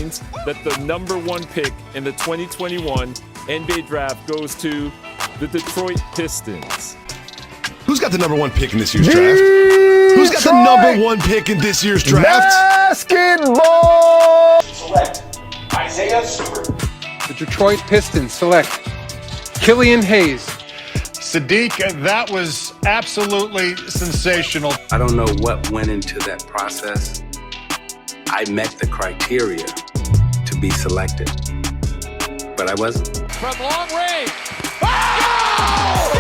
means that the number one pick in the 2021 NBA draft goes to the Detroit Pistons. Who's got the number one pick in this year's draft? Who's got the number one pick in this year's draft? Basketball! Select Isaiah Stewart. The Detroit Pistons select Killian Hayes. Sadiq, that was absolutely sensational. I don't know what went into that process. I met the criteria to be selected, but I wasn't. From long range. Oh!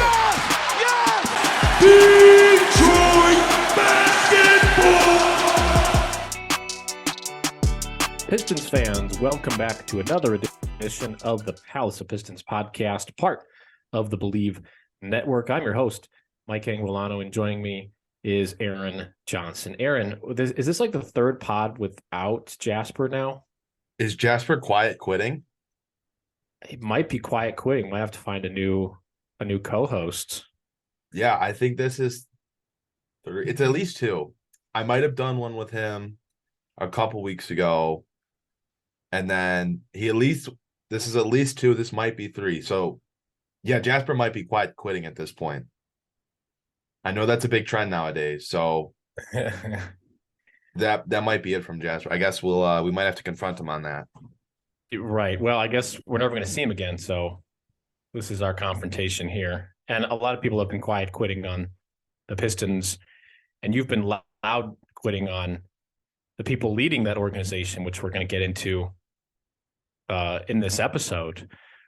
Yes! Detroit basketball! Pistons fans, welcome back to another edition of the Palace of Pistons Podcast, part of the Believe Network. I'm your host, Mike Anguilano, and joining me is Aaron Johnson. Aaron, is this like the third pod without Jasper now? Is Jasper quiet quitting? It might be quiet quitting. Might have to find a new co-host. Yeah, I think this is three. It's at least two. I might have done one with him a couple weeks ago, and then this is at least two. This might be three. So, yeah, Jasper might be quiet quitting at this point. I know that's a big trend nowadays, so that might be it from Jasper. I guess we might have to confront him on that. Right. Well, I guess we're never going to see him again, so this is our confrontation here. And a lot of people have been quiet quitting on the Pistons, and you've been loud quitting on the people leading that organization, which we're going to get into in this episode.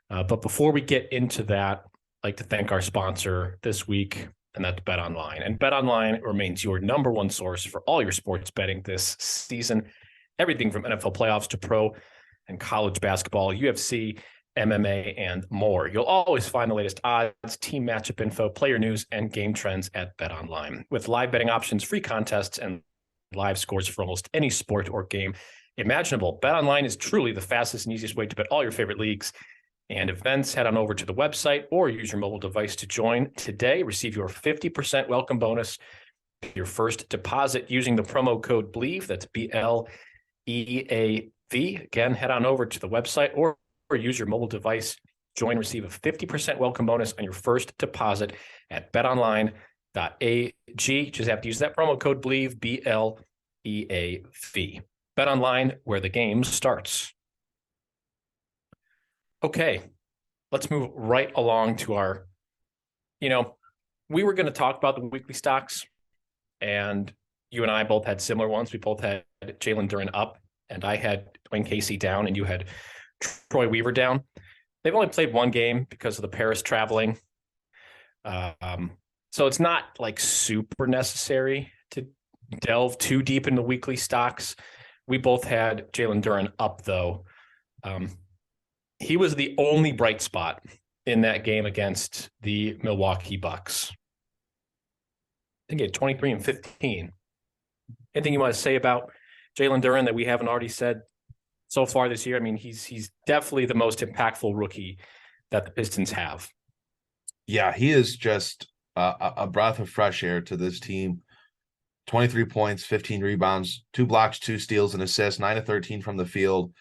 But before we get into that, I'd like to thank our sponsor this week, and that's BetOnline. And BetOnline remains your number one source for all your sports betting this season. Everything from NFL playoffs to pro and college basketball, UFC, MMA, and more. You'll always find the latest odds, team matchup info, player news, and game trends at BetOnline. With live betting options, free contests, and live scores for almost any sport or game imaginable, BetOnline is truly the fastest and easiest way to bet all your favorite leagues and events. Head on over to the website or use your mobile device to join today. Receive your 50% welcome bonus, your first deposit using the promo code BLEAV. That's BLEAV. Again, head on over to the website or use your mobile device. Join, receive a 50% welcome bonus on your first deposit at betonline.ag. Just have to use that promo code BLEAV, BLEAV. BetOnline, where the game starts. Okay, let's move right along to our, we were going to talk about the weekly stocks, and you and I both had similar ones. We both had Jalen Durham up, and I had Dwane Casey down, and you had Troy Weaver down. They've only played one game because of the Paris traveling. So it's not like super necessary to delve too deep into weekly stocks. We both had Jalen Durham up, though. He was the only bright spot in that game against the Milwaukee Bucks. I think he had 23 and 15. Anything you want to say about Jalen Durham that we haven't already said so far this year? I mean, he's definitely the most impactful rookie that the Pistons have. Yeah, he is just a breath of fresh air to this team. 23 points, 15 rebounds, 2 blocks, 2 steals, and assists, 9 of 13 from the field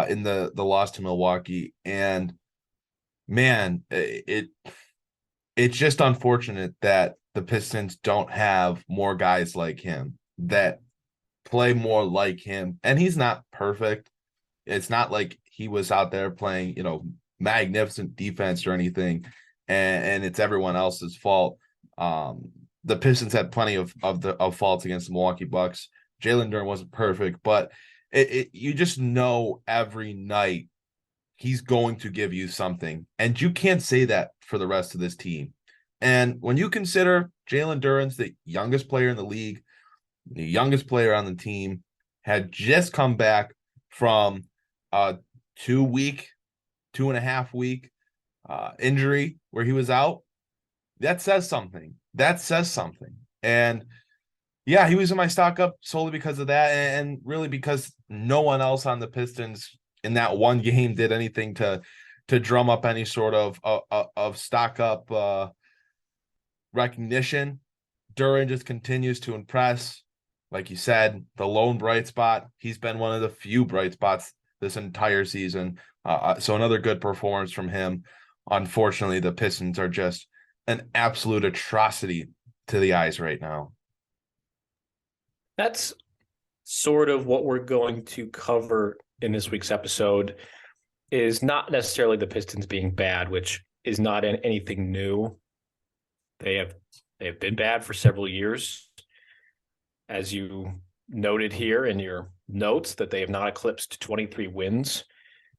in the loss to Milwaukee. And man, it's just unfortunate that the Pistons don't have more guys like him that play more like him. And he's not perfect. It's not like he was out there playing, magnificent defense or anything, and it's everyone else's fault. The Pistons had plenty of faults against the Milwaukee Bucks. Jalen Durham wasn't perfect, but you just know every night he's going to give you something, and you can't say that for the rest of this team. And when you consider Jalen Durham's the youngest player in the league, the youngest player on the team, had just come back from a 2.5 week injury where he was out, that says something. And yeah, he was in my stock up solely because of that, and really because no one else on the Pistons in that one game did anything to drum up any sort of stock up recognition. Durham just continues to impress. Like you said, the lone bright spot. He's been one of the few bright spots this entire season. So another good performance from him. Unfortunately, the Pistons are just an absolute atrocity to the eyes right now. That's sort of what we're going to cover in this week's episode, is not necessarily the Pistons being bad, which is not anything new. They have been bad for several years. As you noted here in your notes, that they have not eclipsed 23 wins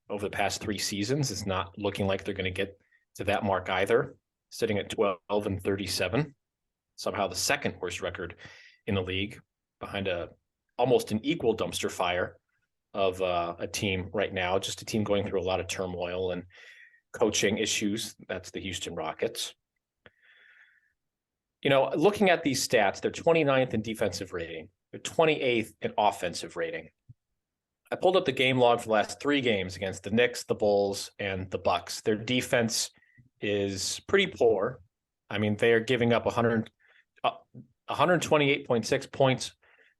over the past 3 seasons. It's not looking like they're going to get to that mark either, sitting at 12-37, somehow the second worst record in the league, behind almost an equal dumpster fire of a team right now, just a team going through a lot of turmoil and coaching issues. That's the Houston Rockets. You know, looking at these stats, they're 29th in defensive rating. They're 28th in offensive rating. I pulled up the game log for the last 3 games against the Knicks, the Bulls, and the Bucks. Their defense is pretty poor. I mean, they are giving up 128.6 points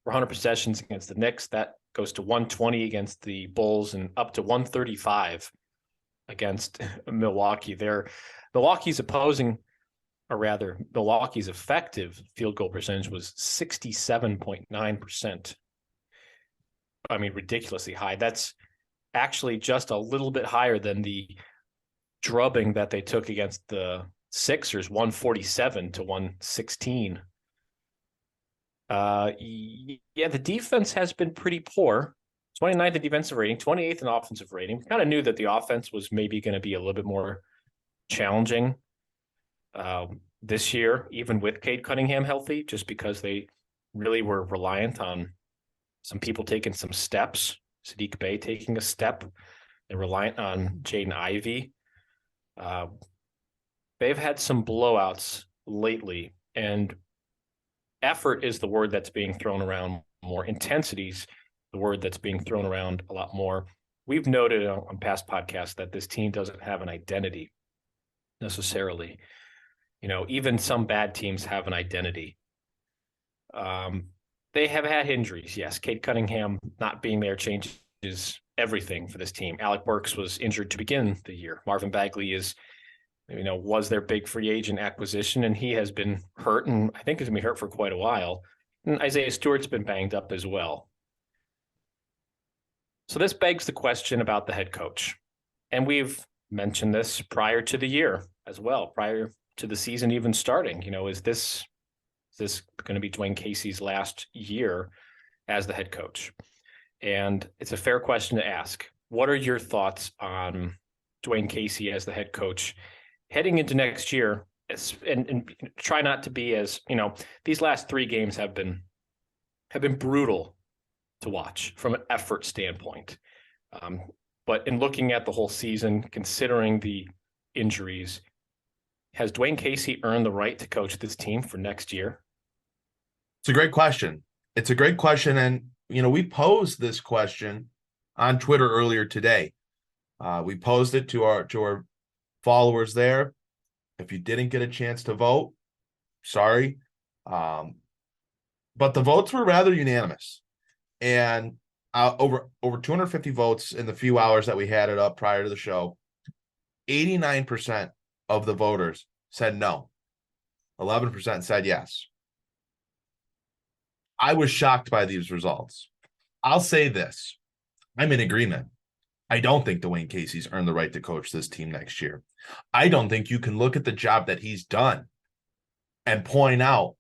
for 100 possessions against the Knicks. That goes to 120 against the Bulls and up to 135 against Milwaukee. Milwaukee's effective field goal percentage was 67.9%. I mean, ridiculously high. That's actually just a little bit higher than the drubbing that they took against the Sixers, 147-116. The defense has been pretty poor. 29th in defensive rating, 28th in offensive rating. We kind of knew that the offense was maybe going to be a little bit more challenging this year, even with Cade Cunningham healthy, just because they really were reliant on some people taking some steps. Sadiq Bey taking a step. They're reliant on Jaden Ivey. They've had some blowouts lately, and effort is the word that's being thrown around more. Intensity's the word that's being thrown around a lot more. We've noted on past podcasts that this team doesn't have an identity necessarily. You know, even some bad teams have an identity. They have had injuries. Yes, Cade Cunningham not being there changes everything for this team. Alec Burks was injured to begin the year. Marvin Bagley was their big free agent acquisition, and he has been hurt, and I think he's going to be hurt for quite a while. And Isaiah Stewart's been banged up as well. So this begs the question about the head coach. And we've mentioned this prior to the year as well, prior to the season even starting. You know, is this going to be Dwane Casey's last year as the head coach? And it's a fair question to ask. What are your thoughts on Dwane Casey as the head coach heading into next year? And try not to be as, these last 3 games have been brutal to watch from an effort standpoint. But in looking at the whole season, considering the injuries, has Dwane Casey earned the right to coach this team for next year? It's a great question. And, we posed this question on Twitter earlier today. We posed it to our followers there. If you didn't get a chance to vote, sorry. But the votes were rather unanimous. And over 250 votes in the few hours that we had it up prior to the show, 89% of the voters said no. 11% said yes. I was shocked by these results. I'll say this. I'm in agreement. I don't think Dwane Casey's earned the right to coach this team next year. I don't think you can look at the job that he's done and point out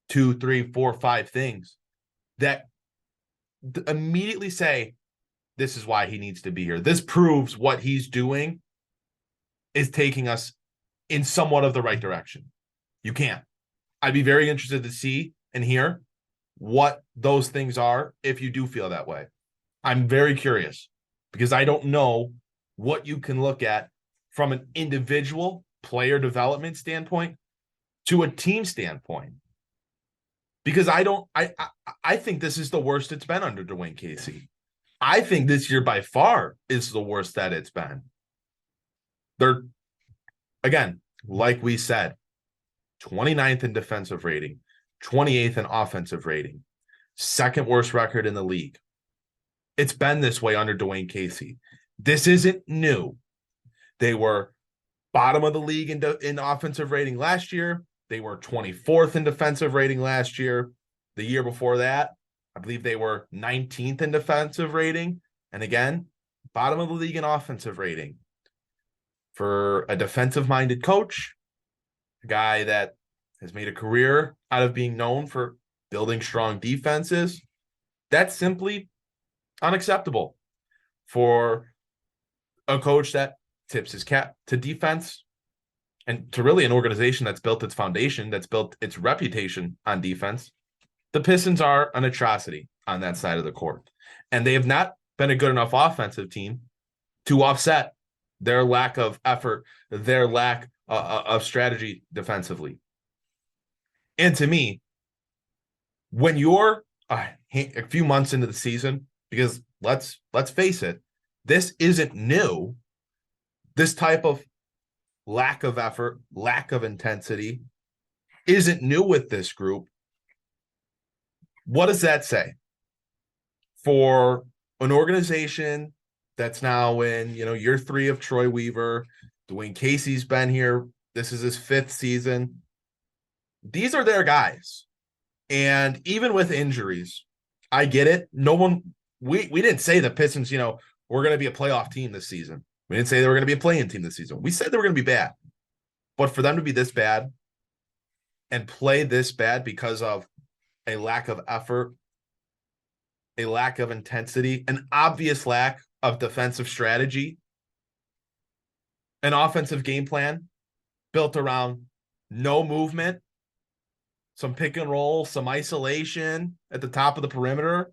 2, 3, 4, 5 things that immediately say, this is why he needs to be here. This proves what he's doing is taking us in somewhat of the right direction. You can't. I'd be very interested to see and hear what those things are if you do feel that way. I'm very curious because I don't know what you can look at from an individual player development standpoint to a team standpoint. Because I think this is the worst it's been under Dwane Casey. I think this year by far is the worst that it's been. They're, again, like we said, 29th in defensive rating, 28th in offensive rating, second worst record in the league. It's been this way under Dwane Casey. This isn't new. They were bottom of the league in offensive rating last year. They were 24th in defensive rating last year. The year before that, I believe they were 19th in defensive rating. And again, bottom of the league in offensive rating. For a defensive-minded coach, a guy that has made a career out of being known for building strong defenses, that's simply unacceptable. For a coach that tips his cap to defense and to really an organization that's built its foundation, that's built its reputation on defense, the Pistons are an atrocity on that side of the court. And they have not been a good enough offensive team to offset their lack of effort, their lack of strategy defensively. And to me, when you're a few months into the season, because let's face it, this isn't new. This type of lack of effort, lack of intensity isn't new with this group. What does that say for an organization that's now in, year 3 of Troy Weaver? Dwane Casey's been here. This is his 5th season. These are their guys. And even with injuries, I get it. We didn't say the Pistons, we're going to be a playoff team this season. We didn't say they were going to be a play-in team this season. We said they were going to be bad. But for them to be this bad and play this bad because of a lack of effort, a lack of intensity, an obvious lack of defensive strategy, an offensive game plan built around no movement, some pick and roll, some isolation at the top of the perimeter,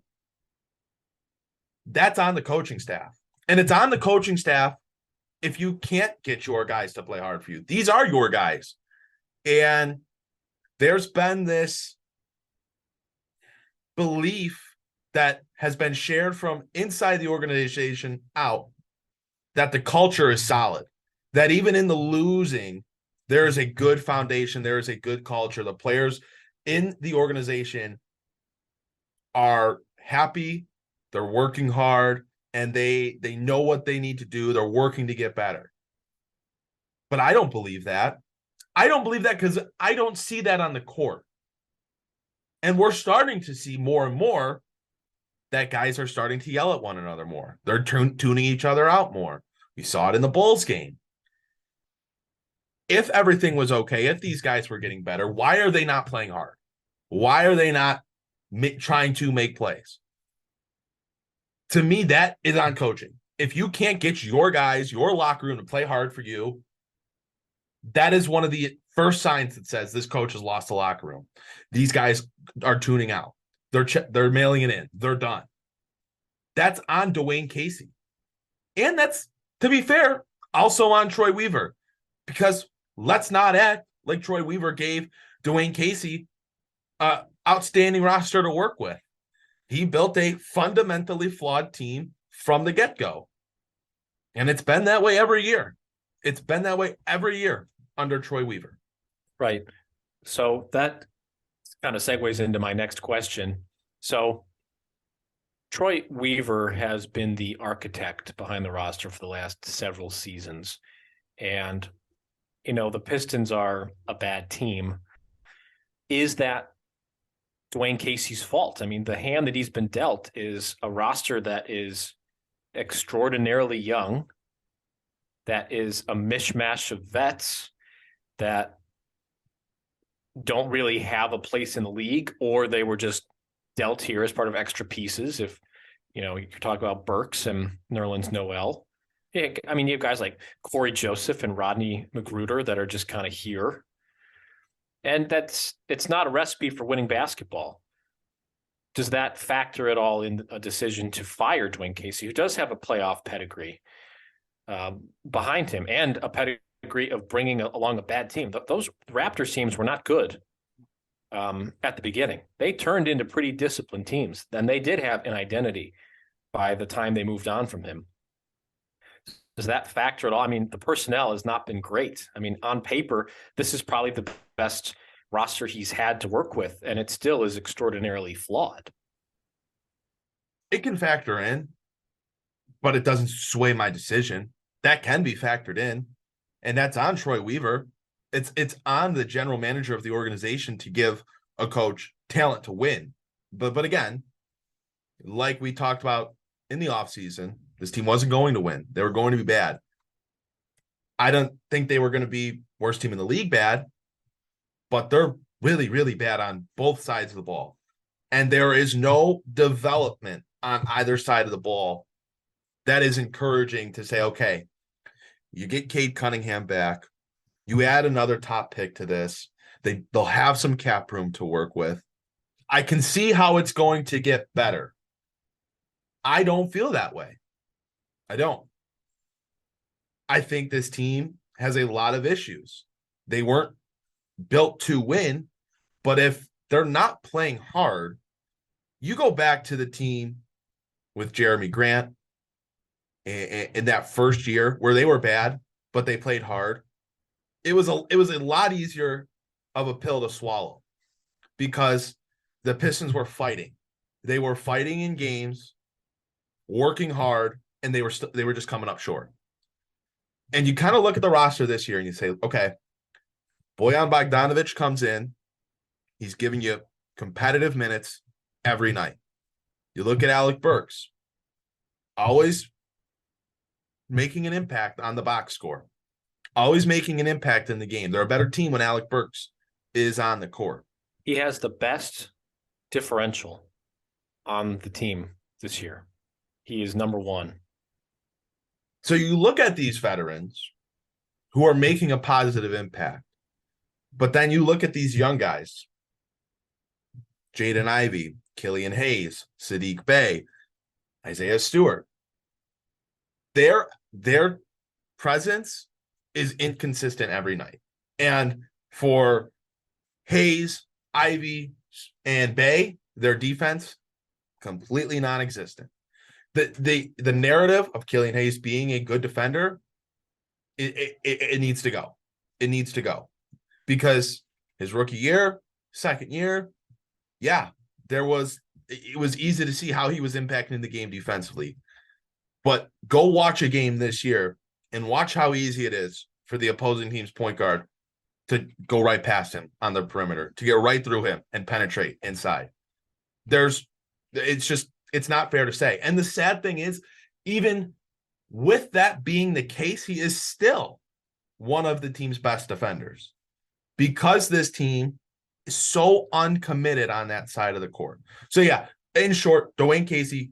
that's on the coaching staff. And it's on the coaching staff if you can't get your guys to play hard for you. These are your guys. And there's been this belief that has been shared from inside the organization out that the culture is solid, that even in the losing, there is a good foundation, there is a good culture. The players in the organization are happy, they're working hard, and they know what they need to do. They're working to get better. But I don't believe that. I don't believe that because I don't see that on the court. And we're starting to see more and more that guys are starting to yell at one another more. They're tuning each other out more. We saw it in the Bulls game. If everything was okay, if these guys were getting better, why are they not playing hard? Why are they not trying to make plays? To me, that is on coaching. If you can't get your guys, your locker room to play hard for you, that is one of the first signs that says this coach has lost the locker room. These guys are tuning out. They're mailing it in. They're done. That's on Dwane Casey. And that's, to be fair, also on Troy Weaver. Because let's not act like Troy Weaver gave Dwane Casey an outstanding roster to work with. He built a fundamentally flawed team from the get-go. And it's been that way every year. It's been that way every year under Troy Weaver. Right. So that kind of segues into my next question. So Troy Weaver has been the architect behind the roster for the last several seasons. And, the Pistons are a bad team. Is that Dwane Casey's fault? I mean, the hand that he's been dealt is a roster that is extraordinarily young, that is a mishmash of vets that don't really have a place in the league, or they were just dealt here as part of extra pieces. If, you talk about Burks and Nerlens Noel. Yeah, I mean, you have guys like Corey Joseph and Rodney Magruder that are just kind of here. And it's not a recipe for winning basketball. Does that factor at all in a decision to fire Dwane Casey, who does have a playoff pedigree behind him and a pedigree of bringing along a bad team? Those Raptors teams were not good at the beginning. They turned into pretty disciplined teams. Then they did have an identity by the time they moved on from him. Does that factor at all? I mean, the personnel has not been great. I mean, on paper, this is probably the best roster he's had to work with, and it still is extraordinarily flawed. It can factor in. but it doesn't sway my decision. That can be factored in, and that's on Troy Weaver. It's on the general manager of the organization to give a coach talent to win. But again, like we talked about in the offseason, this team wasn't going to win. They were going to be bad. I don't think they were going to be worst team in the league bad, but they're really, really bad on both sides of the ball. And there is no development on either side of the ball that is encouraging to say, okay, you get Cade Cunningham back, you add another top pick to this, they'll have some cap room to work with. I can see how it's going to get better. I don't feel that way. I don't. I think this team has a lot of issues. They weren't built to win, but if they're not playing hard, you go back to the team with Jeremy Grant in that first year where they were bad, but they played hard. It was a lot easier of a pill to swallow because the Pistons were fighting. They were fighting in games, working hard, and they were just coming up short. And you kind of look at the roster this year and you say, okay, Bojan Bogdanović comes in. He's giving you competitive minutes every night. You look at Alec Burks, always making an impact on the box score, always making an impact in the game. They're a better team when Alec Burks is on the court. He has the best differential on the team this year. He is number one. So you look at these veterans who are making a positive impact, but then you look at these young guys, Jaden Ivey, Killian Hayes, Sadiq Bey, Isaiah Stewart. Their presence is inconsistent every night. And for Hayes, Ivey, and Bey, their defense, completely non-existent. The narrative of Killian Hayes being a good defender, it needs to go. It needs to go. Because his rookie year, second year, yeah, it was easy to see how he was impacting the game defensively. But go watch a game this year and watch how easy it is for the opposing team's point guard to go right past him on the perimeter, to get right through him and penetrate inside. It's not fair to say. And the sad thing is, even with that being the case, he is still one of the team's best defenders because this team is so uncommitted on that side of the court. So yeah, in short, Dwane Casey,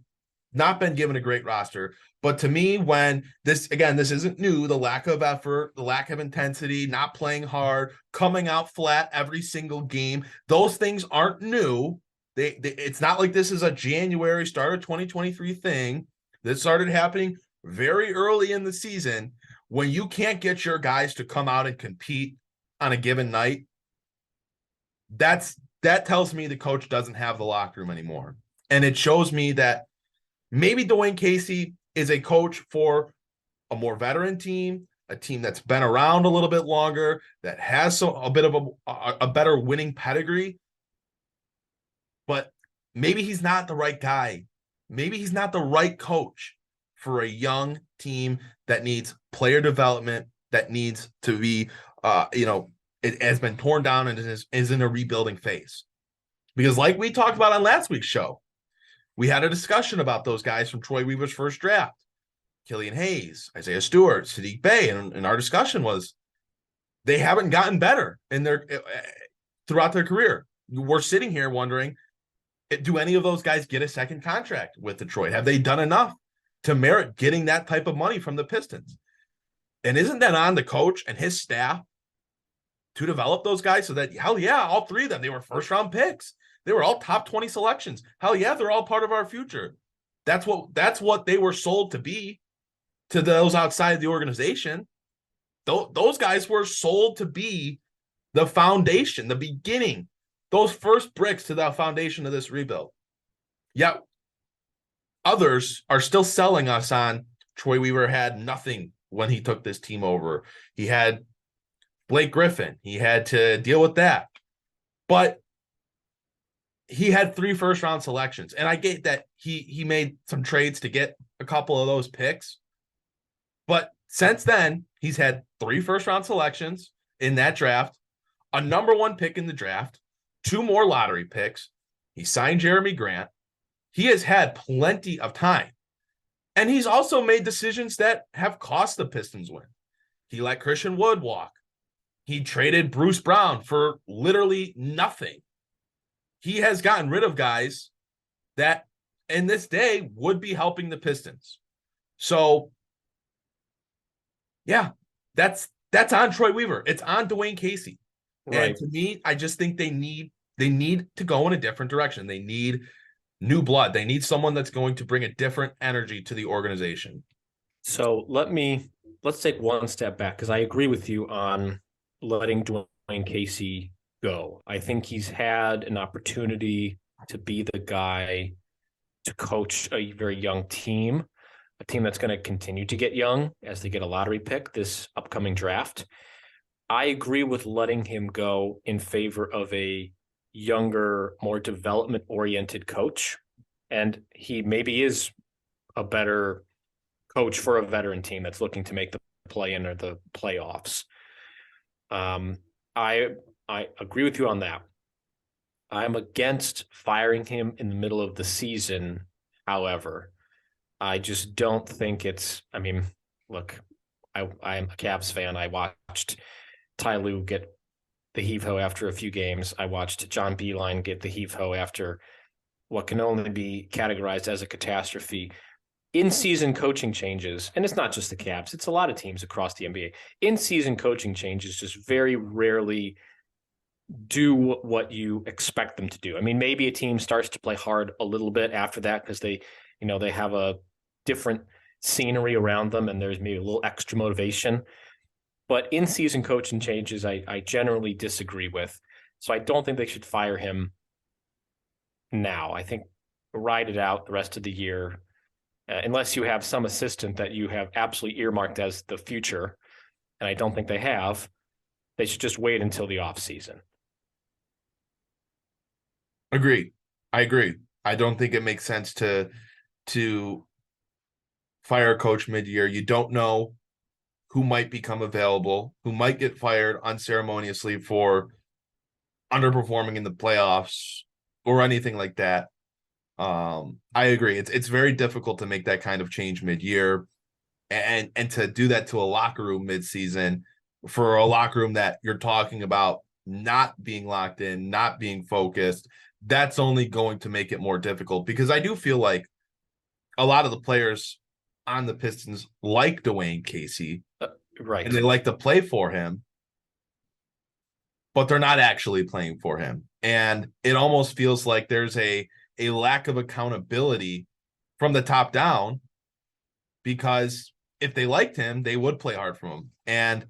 not been given a great roster, but to me, when this isn't new, the lack of effort, the lack of intensity, not playing hard, coming out flat every single game, those things aren't new. It's not like this is a January start of 2023 thing. This started happening very early in the season. When you can't get your guys to come out and compete on a given night, that tells me the coach doesn't have the locker room anymore. And it shows me that maybe Dwane Casey is a coach for a more veteran team, a team that's been around a little bit longer, that has a bit of a better winning pedigree. But maybe he's not the right guy. Maybe he's not the right coach for a young team that needs player development, that needs to be, it has been torn down and is in a rebuilding phase. Because like we talked about on last week's show, we had a discussion about those guys from Troy Weaver's first draft, Killian Hayes, Isaiah Stewart, Sadiq Bey, and our discussion was they haven't gotten better throughout their career. We're sitting here wondering, do any of those guys get a second contract with Detroit? Have they done enough to merit getting that type of money from the Pistons? And isn't that on the coach and his staff to develop those guys so that, hell yeah, all three of them, they were first-round picks. They were all top 20 selections. Hell yeah, they're all part of our future. That's what they were sold to be to those outside the organization. Those guys were sold to be the foundation, the beginning, those first bricks to the foundation of this rebuild. Yet others are still selling us on Troy Weaver had nothing when he took this team over. He had Blake Griffin. He had to deal with that. But he had 3 first-round selections. And I get that he made some trades to get a couple of those picks. But since then, he's had 3 first-round selections in that draft, a number 1 pick in the draft, 2 more lottery picks. He signed Jeremy Grant. He has had plenty of time. And he's also made decisions that have cost the Pistons win. He let Christian Wood walk. He traded Bruce Brown for literally nothing. He has gotten rid of guys that in this day would be helping the Pistons. So, yeah, that's on Troy Weaver. It's on Dwane Casey. Right. And to me, I just think they need to go in a different direction. They need new blood. They need someone that's going to bring a different energy to the organization. So let's take one step back, because I agree with you on letting Dwane Casey go. I think he's had an opportunity to be the guy to coach a very young team, a team that's going to continue to get young as they get a lottery pick this upcoming draft. I agree with letting him go in favor of a younger, more development-oriented coach. And he maybe is a better coach for a veteran team that's looking to make the play-in or the playoffs. I agree with you on that. I'm against firing him in the middle of the season. However, I just don't think look, I'm a Cavs fan. I watched Ty Lue get the heave-ho after a few games. I watched John Beilein get the heave-ho after what can only be categorized as a catastrophe. In-season coaching changes, and it's not just the Cavs, it's a lot of teams across the NBA. In-season coaching changes just very rarely do what you expect them to do. I mean, maybe a team starts to play hard a little bit after that because they have a different scenery around them and there's maybe a little extra motivation. But in-season coaching changes, I generally disagree with. So I don't think they should fire him now. I think ride it out the rest of the year, unless you have some assistant that you have absolutely earmarked as the future, and I don't think they have. They should just wait until the offseason. Agreed. I agree. I don't think it makes sense to fire a coach mid-year. You don't know who might become available, who might get fired unceremoniously for underperforming in the playoffs or anything like that. I agree. It's very difficult to make that kind of change mid-year and to do that to a locker room mid-season, for a locker room that you're talking about not being locked in, not being focused. That's only going to make it more difficult, because I do feel like a lot of the players on the Pistons like Dwane Casey, right, and they like to play for him, but they're not actually playing for him. And it almost feels like there's a lack of accountability from the top down, because if they liked him, they would play hard for him. And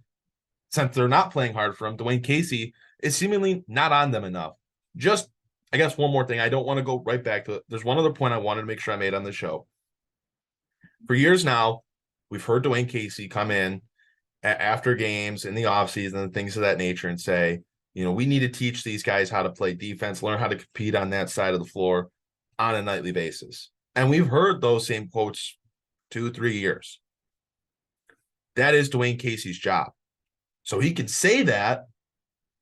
since they're not playing hard for him, Dwane Casey is seemingly not on them enough. Just, I guess, one more thing. I don't want to go right back to it. There's one other point I wanted to make sure I made on the show. For years now, we've heard Dwane Casey come in after games in the offseason and things of that nature and say, we need to teach these guys how to play defense, learn how to compete on that side of the floor on a nightly basis. And we've heard those same quotes 2-3 years. That is Dwane Casey's job. So he can say that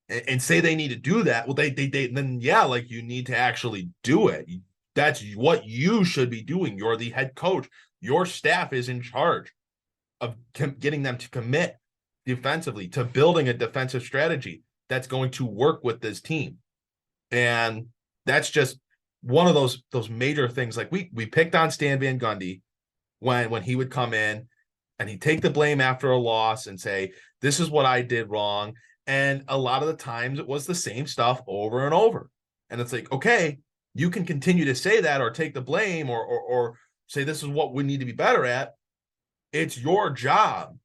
and say they need to do that. Well, you need to actually do it. That's what you should be doing. You're the head coach. Your staff is in charge of getting them to commit defensively, to building a defensive strategy that's going to work with this team. And that's just one of those major things. Like we picked on Stan Van Gundy when he would come in and he'd take the blame after a loss and say, this is what I did wrong. And a lot of the times it was the same stuff over and over. And it's like, okay, you can continue to say that or take the blame or say this is what we need to be better at. It's your job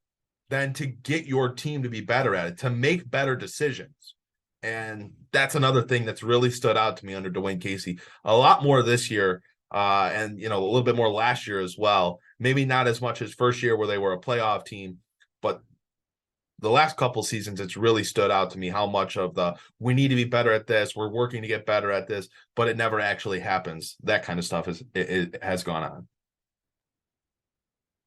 then to get your team to be better at it, to make better decisions. And that's another thing that's really stood out to me under Dwane Casey. A lot more this year, and a little bit more last year as well. Maybe not as much as first year where they were a playoff team, but the last couple seasons, it's really stood out to me how much of we need to be better at this, we're working to get better at this, but it never actually happens. That kind of stuff has gone on.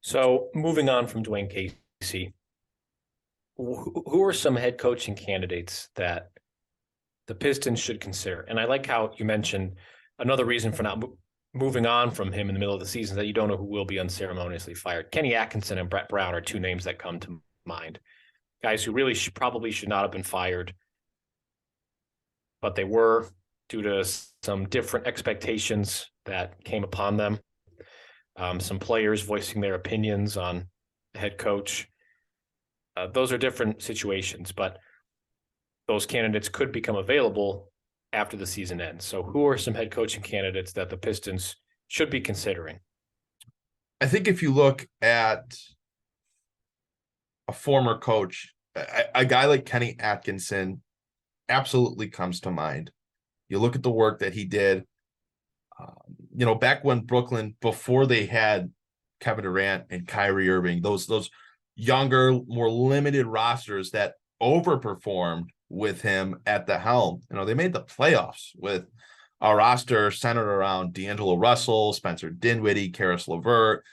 So moving on from Dwane Casey, who are some head coaching candidates that the Pistons should consider? And I like how you mentioned another reason for not moving on from him in the middle of the season is that you don't know who will be unceremoniously fired. Kenny Atkinson and Brett Brown are two names that come to mind. Guys who really probably should not have been fired, but they were due to some different expectations that came upon them. Some players voicing their opinions on the head coach. Those are different situations, but those candidates could become available after the season ends. So who are some head coaching candidates that the Pistons should be considering? I think if you look at a former coach, a guy like Kenny Atkinson absolutely comes to mind. You look at the work that he did, back when Brooklyn, before they had Kevin Durant and Kyrie Irving, those younger, more limited rosters that overperformed with him at the helm. They made the playoffs with a roster centered around D'Angelo Russell, Spencer Dinwiddie, Karis LeVert.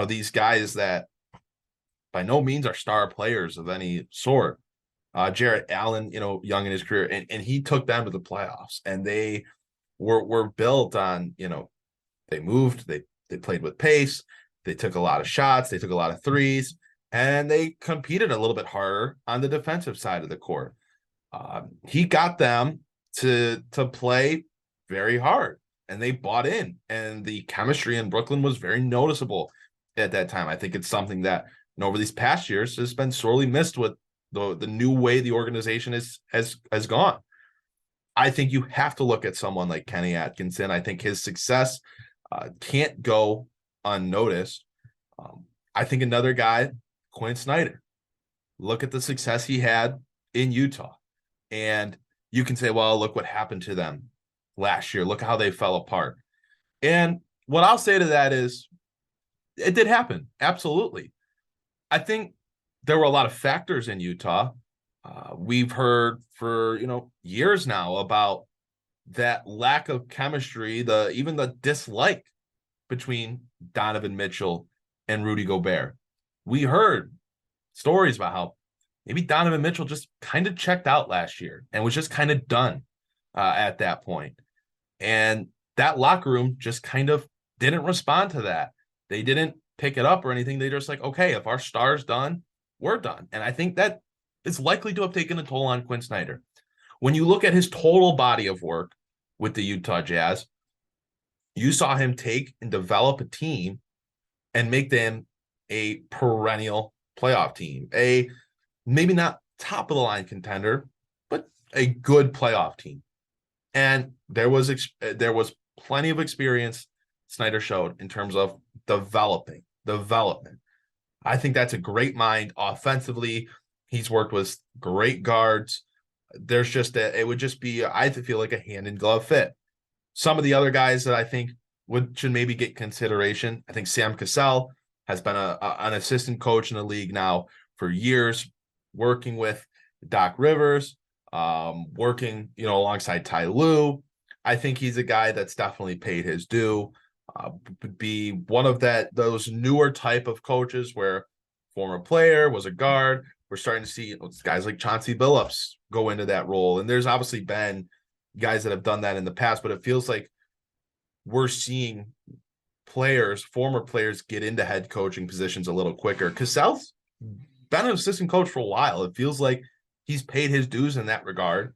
These guys that by no means are star players of any sort. Jarrett Allen, young in his career, and he took them to the playoffs, and they were built on, they moved, they played with pace, they took a lot of shots, they took a lot of threes, and they competed a little bit harder on the defensive side of the court. He got them to play very hard, and they bought in, and the chemistry in Brooklyn was very noticeable at that time. I think it's something that over these past years has been sorely missed with the new way the organization has gone. I think you have to look at someone like Kenny Atkinson. I think his success can't go unnoticed. I think another guy, Quinn Snyder. Look at the success he had in Utah. And you can say, well, look what happened to them last year. Look how they fell apart. And what I'll say to that is it did happen. Absolutely. I think there were a lot of factors in Utah. We've heard for, years now about that lack of chemistry, even the dislike between Donovan Mitchell and Rudy Gobert. We heard stories about how maybe Donovan Mitchell just kind of checked out last year and was just kind of done at that point. And that locker room just kind of didn't respond to that. They didn't pick it up or anything. They just like, okay, if our star's done, we're done. And I think that is likely to have taken a toll on Quinn Snyder. When you look at his total body of work with the Utah Jazz, you saw him take and develop a team and make them a perennial playoff team, a maybe not top of the line contender, but a good playoff team. And there was plenty of experience Snyder showed in terms of development. I think that's a great mind offensively. He's worked with great guards. There's just it would just be, I feel like a hand in glove fit. Some of the other guys that I think should maybe get consideration. I think Sam Cassell has been an assistant coach in the league now for years, working with Doc Rivers, working, alongside Ty Lue. I think he's a guy that's definitely paid his due. Would be one of those newer type of coaches where former player was a guard. We're starting to see guys like Chauncey Billups go into that role. And there's obviously been guys that have done that in the past, but it feels like we're seeing former players get into head coaching positions a little quicker. Cassell's been an assistant coach for a while. It feels like he's paid his dues in that regard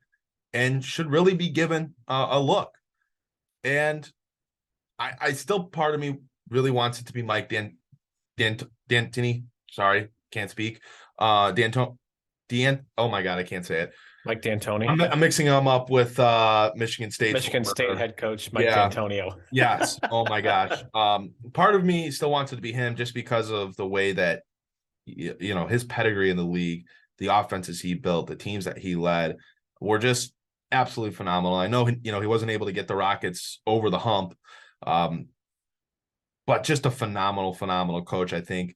and should really be given a look. And I still, part of me really wants it to be Mike D'Antoni. Sorry, can't speak. Oh my God, I can't say it. Mike D'Antoni. I'm mixing him up with Michigan State head coach Mike D'Antonio. Yes. Oh my gosh. Part of me still wants it to be him just because of the way that his pedigree in the league, the offenses he built, the teams that he led were just absolutely phenomenal. I know he wasn't able to get the Rockets over the hump. But just a phenomenal coach. I think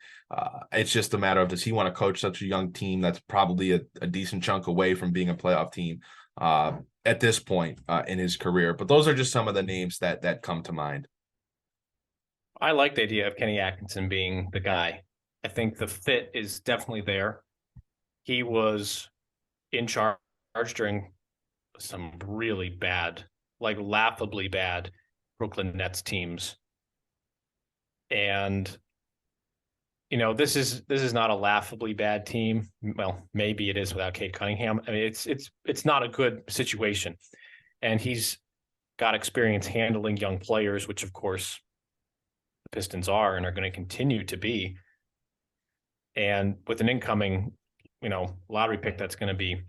it's just a matter of, does he want to coach such a young team that's probably a decent chunk away from being a playoff team at this point in his career. But those are just some of the names that come to mind. I like the idea of Kenny Atkinson being the guy. I think the fit is definitely there. He was in charge during some really bad, like laughably bad Brooklyn Nets teams. And this is not a laughably bad team. Well, maybe it is without Cade Cunningham. I mean, it's not a good situation. And he's got experience handling young players, which of course the Pistons are and are going to continue to be. And with an incoming, lottery pick that's going to be,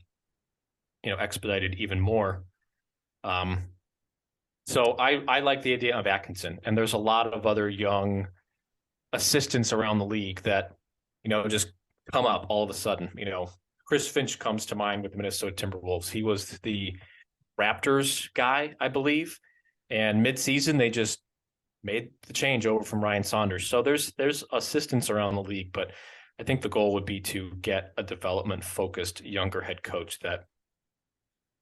expedited even more. So I like the idea of Atkinson, and there's a lot of other young assistants around the league that, just come up all of a sudden. Chris Finch comes to mind with the Minnesota Timberwolves. He was the Raptors guy, I believe, and midseason they just made the change over from Ryan Saunders. So there's assistants around the league, but I think the goal would be to get a development-focused younger head coach that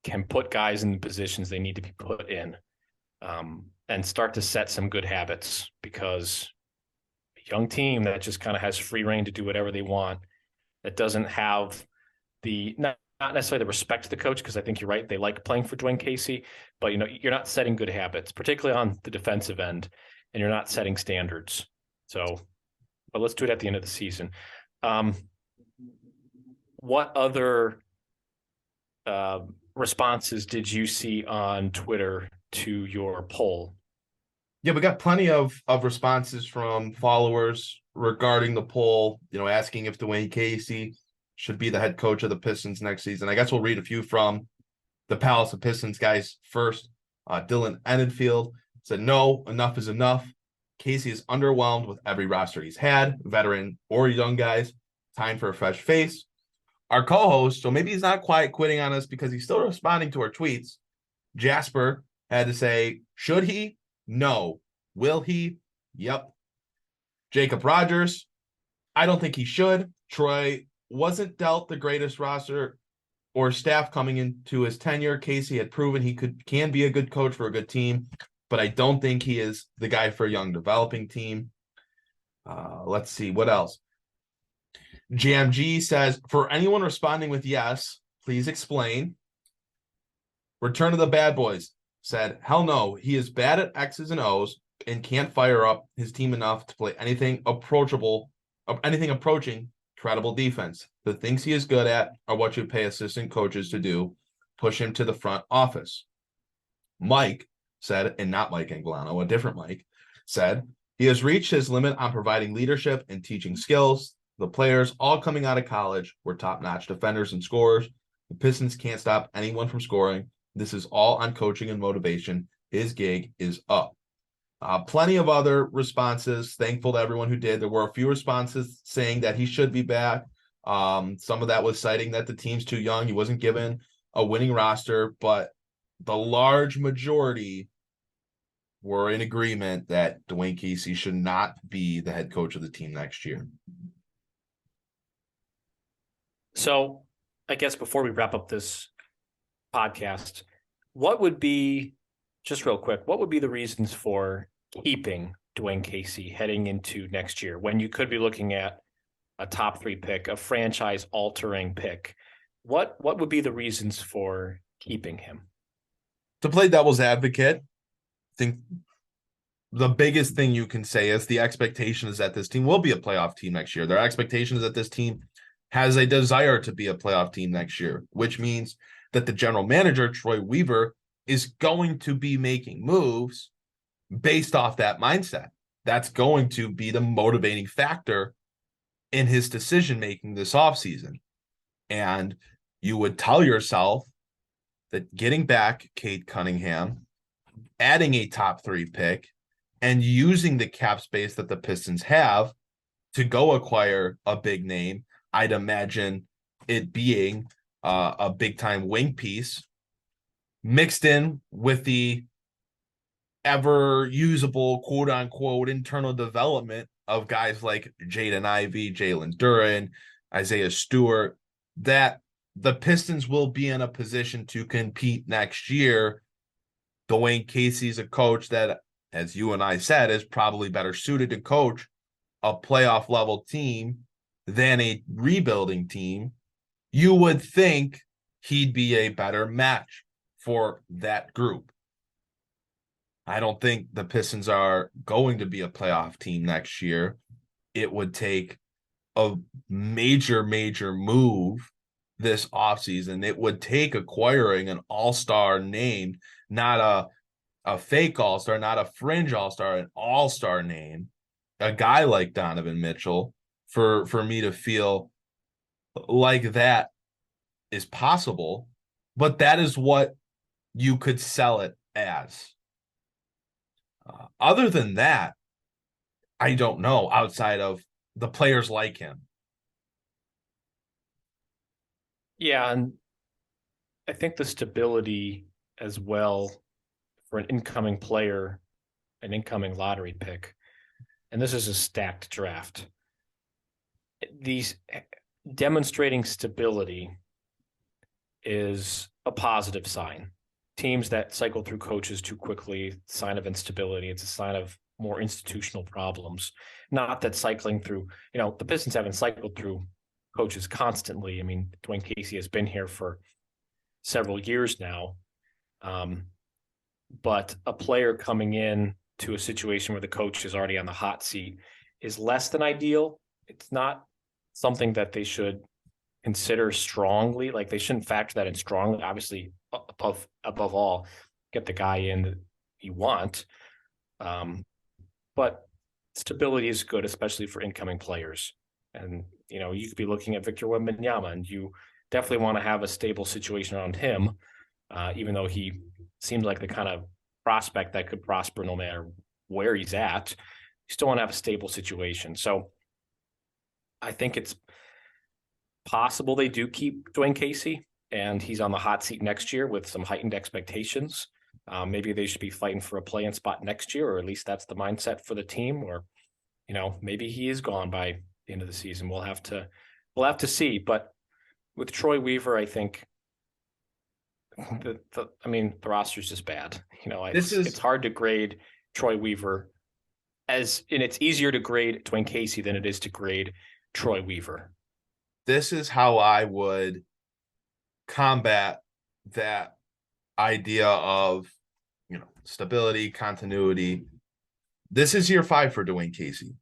can put guys in the positions they need to be put in, and start to set some good habits, because a young team that just kind of has free reign to do whatever they want, that doesn't have the not necessarily the respect to the coach, because I think you're right, they like playing for Dwane Casey, but you're not setting good habits, particularly on the defensive end, and you're not setting standards. So, but let's do it at the end of the season. What other responses did you see on Twitter to your poll? Yeah, we got plenty of responses from followers regarding the poll, asking if Dwane Casey should be the head coach of the Pistons next season. I guess we'll read a few from the Palace of Pistons guys first. Dylan Enenfield said, "No, enough is enough. Casey is underwhelmed with every roster he's had, veteran or young guys. Time for a fresh face." Our co-host, so maybe he's not quite quitting on us because he's still responding to our tweets. Jasper had to say, should he? No. Will he? Yep. Jacob Rogers, I don't think he should. Troy wasn't dealt the greatest roster or staff coming into his tenure. Casey had proven he can be a good coach for a good team, but I don't think he is the guy for a young developing team. Let's see, what else? JMG says, for anyone responding with yes, please explain. Return of the Bad Boys said, hell no, he is bad at X's and O's and can't fire up his team enough to play anything approaching credible defense. The things he is good at are what you pay assistant coaches to do, push him to the front office. Mike said, and not Mike Anguilano, a different Mike, said, he has reached his limit on providing leadership and teaching skills. The players, all coming out of college, were top-notch defenders and scorers. The Pistons can't stop anyone from scoring. This is all on coaching and motivation. His gig is up. Plenty of other responses. Thankful to everyone who did. There were a few responses saying that he should be back. Some of that was citing that the team's too young. He wasn't given a winning roster, but the large majority were in agreement that Dwane Casey should not be the head coach of the team next year. So I guess before we wrap up this podcast, what would be, just real quick, what would be the reasons for keeping Dwane Casey heading into next year when you could be looking at a top 3 pick, a franchise altering pick? What would be the reasons for keeping him? To play devil's advocate, I think the biggest thing you can say is the expectation is that this team will be a playoff team next year. Their expectation is that this team has a desire to be a playoff team next year, which means that the general manager, Troy Weaver, is going to be making moves based off that mindset. That's going to be the motivating factor in his decision-making this offseason. And you would tell yourself that getting back Cade Cunningham, adding a top 3 pick, and using the cap space that the Pistons have to go acquire a big name, I'd imagine it being a big-time wing piece mixed in with the ever-usable, quote-unquote, internal development of guys like Jaden Ivey, Jalen Durham, Isaiah Stewart, that the Pistons will be in a position to compete next year. Dwane Casey's a coach that as you and I said, is probably better suited to coach a playoff level team than a rebuilding team, you would think he'd be a better match for that group. I don't think the Pistons are going to be a playoff team next year. It would take a major move this offseason. It would take acquiring an all-star name, not a fake all-star, not a fringe all-star, an all-star name, a guy like Donovan Mitchell, for me to feel like that is possible. But that is what you could sell it as. Other than that, I don't know, outside of the players like him. Yeah, and I think the stability as well for an incoming player, an incoming lottery pick, and this is a stacked draft. These demonstrating stability is a positive sign. Teams that cycle through coaches too quickly, sign of instability. It's a sign of more institutional problems. Not that cycling through, the Pistons haven't cycled through coaches constantly. I mean, Dwane Casey has been here for several years now. But a player coming in to a situation where the coach is already on the hot seat is less than ideal. It's not something that they should consider strongly. Like, they shouldn't factor that in strongly. Obviously, above all, get the guy in that you want. But stability is good, especially for incoming players. And, you could be looking at Victor Wembanyama, and you definitely want to have a stable situation around him, even though he seemed like the kind of prospect that could prosper no matter where he's at. You still want to have a stable situation. So I think it's possible they do keep Dwane Casey, and he's on the hot seat next year with some heightened expectations. Maybe they should be fighting for a play-in spot next year, or at least that's the mindset for the team. Or, maybe he is gone by the end of the season. We'll have to see. But with Troy Weaver, I think the roster's just bad. It's hard to grade Troy Weaver and it's easier to grade Dwane Casey than it is to grade Troy Weaver. This is how I would combat that idea of, stability, continuity. This is year 5 for Dwane Casey.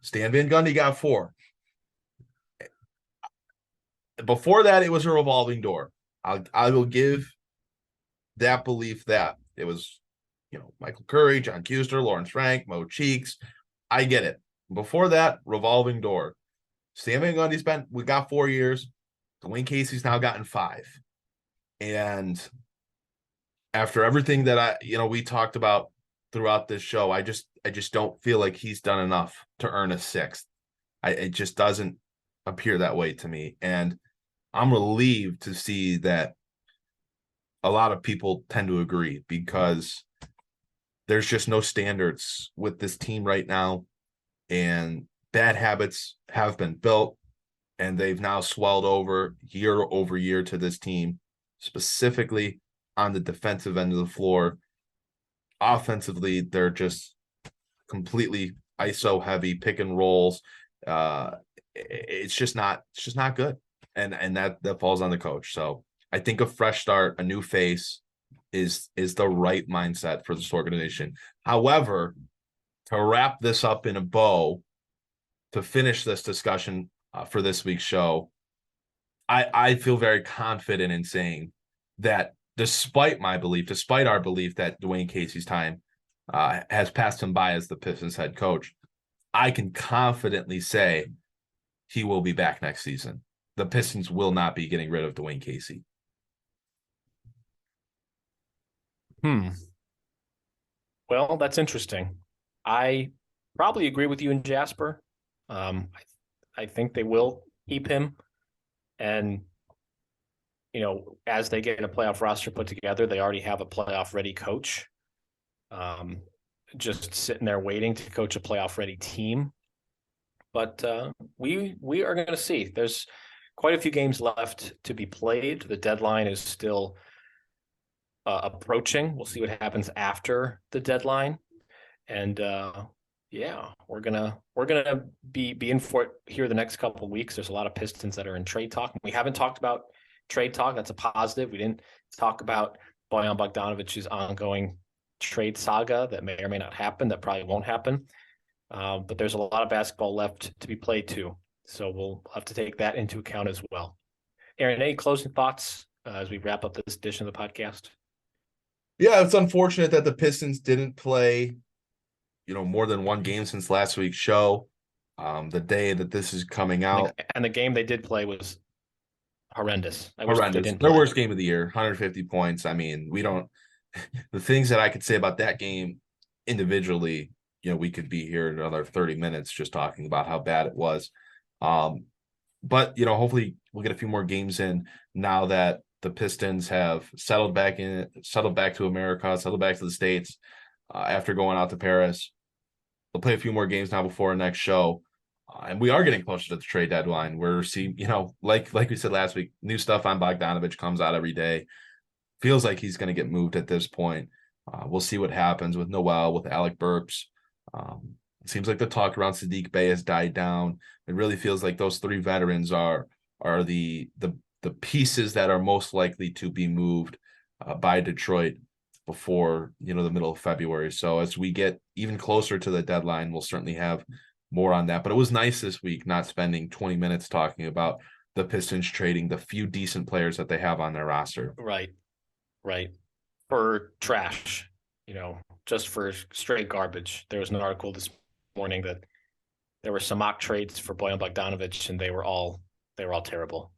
Stan Van Gundy got 4. Before that, it was a revolving door. I will give that belief that it was, Michael Curry, John Kuster, Lawrence Frank, Mo Cheeks. I get it. Before that, revolving door. Stan Van Gundy we got 4 years. Dwane Casey's now gotten 5. And after everything that we talked about throughout this show, I just don't feel like he's done enough to earn a 6th. It just doesn't appear that way to me. And I'm relieved to see that a lot of people tend to agree, because there's just no standards with this team right now. And bad habits have been built, and they've now swelled over year to this team, specifically on the defensive end of the floor. Offensively, they're just completely ISO heavy, pick and rolls. It's just not good. And that falls on the coach. So I think a fresh start, a new face is the right mindset for this organization. However, to wrap this up in a bow, to finish this discussion for this week's show, I feel very confident in saying that despite our belief that Dwane Casey's time has passed him by as the Pistons head coach, I can confidently say he will be back next season. The Pistons will not be getting rid of Dwane Casey. Well, that's interesting. I probably agree with you and Jasper. I think they will keep him. And, as they get a playoff roster put together, they already have a playoff-ready coach. Just sitting there waiting to coach a playoff-ready team. But we are going to see. There's quite a few games left to be played. The deadline is still approaching. We'll see what happens after the deadline. And we're gonna be in for it here the next couple of weeks. There's a lot of Pistons that are in trade talk. We haven't talked about trade talk. That's a positive. We didn't talk about Bojan Bogdanovic's ongoing trade saga that may or may not happen. That probably won't happen. But there's a lot of basketball left to be played too. So we'll have to take that into account as well. Aaron, any closing thoughts as we wrap up this edition of the podcast? Yeah, it's unfortunate that the Pistons didn't play, more than one game since last week's show. The day that this is coming out. And the game they did play was horrendous. Horrendous. Their worst game of the year, 150 points. I mean, the things that I could say about that game individually, we could be here another 30 minutes just talking about how bad it was. But, hopefully we'll get a few more games in now that the Pistons have settled back to America, settled back to the States after going out to Paris. They'll play a few more games now before our next show. And we are getting closer to the trade deadline. We're seeing, like we said last week, new stuff on Bogdanovich comes out every day. Feels like he's going to get moved at this point. We'll see what happens with Noel, with Alec Burks. It seems like the talk around Saddiq Bey has died down. It really feels like those three veterans are the pieces that are most likely to be moved by Detroit before the middle of February. So as we get even closer to the deadline, we'll certainly have more on that. But it was nice this week not spending 20 minutes talking about the Pistons trading the few decent players that they have on their roster. Right. For trash, just for straight garbage. There was an article this morning that there were some mock trades for Bojan Bogdanovich, and they were all terrible.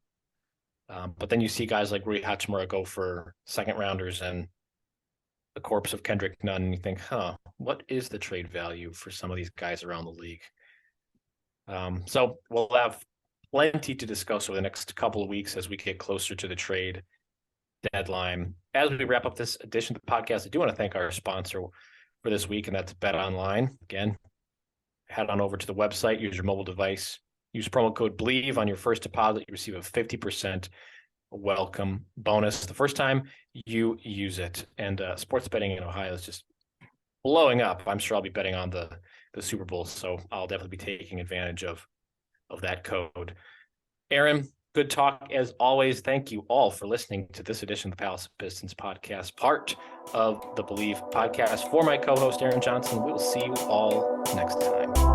But then you see guys like Rui Hachimura go for second rounders and the corpse of Kendrick Nunn, and you think, what is the trade value for some of these guys around the league? So we'll have plenty to discuss over the next couple of weeks as we get closer to the trade deadline. As we wrap up this edition of the podcast, I do want to thank our sponsor for this week, and that's Bet Online. Again, head on over to the website, use your mobile device, use promo code BLEAV on your first deposit. You receive a 50% welcome bonus the first time you use it. And sports betting in Ohio is just blowing up. I'm sure I'll be betting on the Super Bowl, so I'll definitely be taking advantage of that code. Aaron, good talk as always. Thank you all for listening to this edition of the Palace of Pistons podcast, part of the Believe podcast. For my co-host, Aaron Johnson, we'll see you all next time.